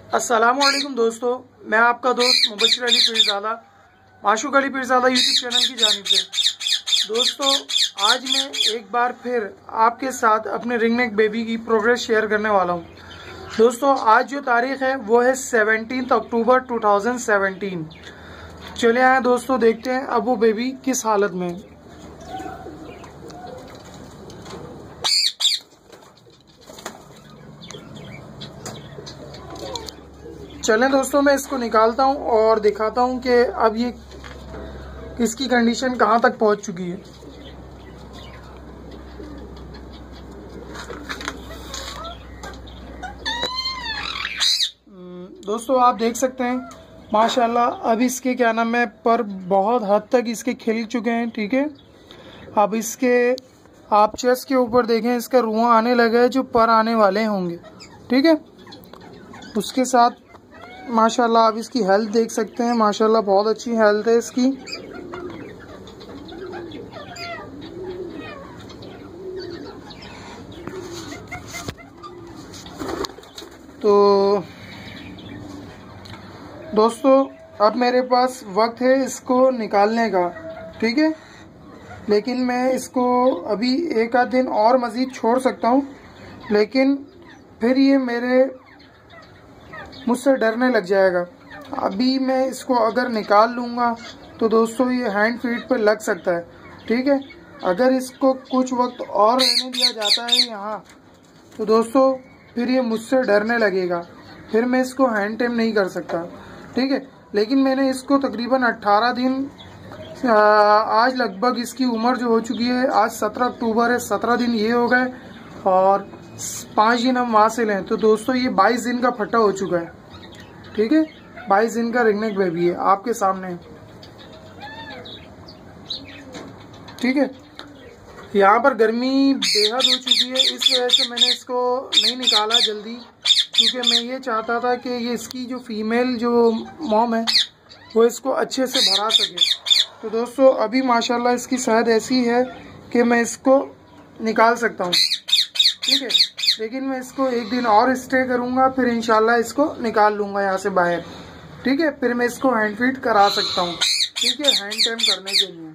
अस्सलामुअलैकुम दोस्तों, मैं आपका दोस्त मुबशिर अली पीरज़ादा माशूक अली पीरज़ादा यूट्यूब चैनल की जानिब से। दोस्तों, आज मैं एक बार फिर आपके साथ अपने रिंग नेक बेबी की प्रोग्रेस शेयर करने वाला हूं। दोस्तों, आज जो तारीख है वो है 17 अक्टूबर 2017। चले आए दोस्तों, देखते हैं अब वो बेबी किस हालत में है। चलें दोस्तों, मैं इसको निकालता हूं और दिखाता हूं कि अब ये इसकी कंडीशन कहां तक पहुंच चुकी है। दोस्तों, आप देख सकते हैं माशाल्लाह, अब इसके क्या नाम है पर बहुत हद तक इसके खिल चुके हैं। ठीक है, अब इसके आप चेस्ट के ऊपर देखें, इसका रुआं आने लगा है जो पर आने वाले होंगे। ठीक है, उसके साथ माशाल्लाह आप इसकी हेल्थ देख सकते हैं। माशाल्लाह बहुत अच्छी हेल्थ है इसकी। तो दोस्तों, अब मेरे पास वक्त है इसको निकालने का। ठीक है, लेकिन मैं इसको अभी एक आध दिन और मज़ीद छोड़ सकता हूँ, लेकिन फिर ये मुझसे डरने लग जाएगा। अभी मैं इसको अगर निकाल लूँगा तो दोस्तों ये हैंड फीट पर लग सकता है। ठीक है, अगर इसको कुछ वक्त और रहने दिया जाता है यहाँ तो दोस्तों फिर ये मुझसे डरने लगेगा, फिर मैं इसको हैंड टेम नहीं कर सकता। ठीक है, लेकिन मैंने इसको तकरीबन 18 दिन, आज लगभग इसकी उम्र जो हो चुकी है, आज 17 अक्टूबर है, 17 दिन ये हो गए और 5 दिन हम वहाँ से लें तो दोस्तों ये 22 दिन का फट्टा हो चुका है। ठीक है, 22 दिन का रिंग नेक बेबी है आपके सामने। ठीक है, यहाँ पर गर्मी बेहद हो चुकी है, इस वजह से मैंने इसको नहीं निकाला जल्दी, क्योंकि मैं ये चाहता था कि ये इसकी जो फीमेल जो मॉम है वो इसको अच्छे से भरा सके। तो दोस्तों, अभी माशाल्लाह इसकी सेहत ऐसी है कि मैं इसको निकाल सकता हूँ। ठीक है, लेकिन मैं इसको एक दिन और स्टे करूँगा, फिर इंशाल्लाह इसको निकाल लूँगा यहाँ से बाहर। ठीक है, फिर मैं इसको हैंड फीड करा सकता हूँ। ठीक है, हैंड टाइम करने के लिए।